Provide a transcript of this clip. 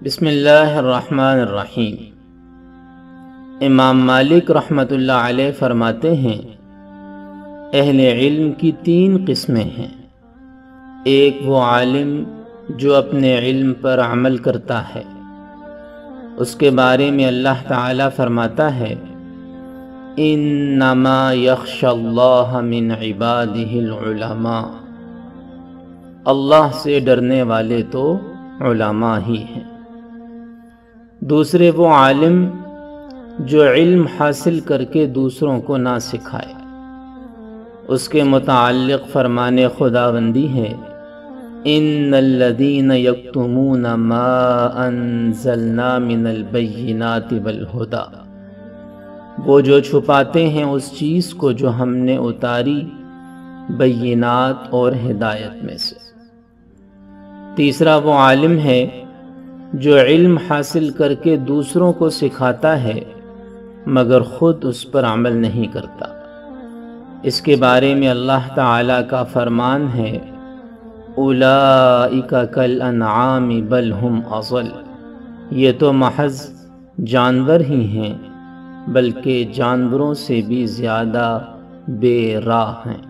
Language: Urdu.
بسم اللہ الرحمن الرحیم۔ امام مالک رحمۃ اللہ علیہ فرماتے ہیں، اہل علم کی 3 قسمیں ہیں۔ ایک وہ عالم جو اپنے علم پر عمل کرتا ہے، اس کے بارے میں اللہ تعالیٰ فرماتا ہے، انما یخشی اللہ من عبادہ العلماء، اللہ سے ڈرنے والے تو علماء ہی ہیں۔ دوسرے وہ عالم جو علم حاصل کر کے دوسروں کو نہ سکھائے، اس کے متعلق فرمان خداوندی ہے، ان الذین یکتمون ما انزلنا من البینات والہدی، وہ جو چھپاتے ہیں اس چیز کو جو ہم نے اتاری بینات اور ہدایت میں سے۔ تیسرا وہ عالم ہے جو علم حاصل کر کے دوسروں کو سکھاتا ہے مگر خود اس پر عمل نہیں کرتا۔ اس کے بارے میں اللہ تعالیٰ کا فرمان ہے، اولئک کالانعام بل ہم اضل، یہ تو محض جانور ہی ہیں بلکہ جانوروں سے بھی زیادہ بے راہ ہیں۔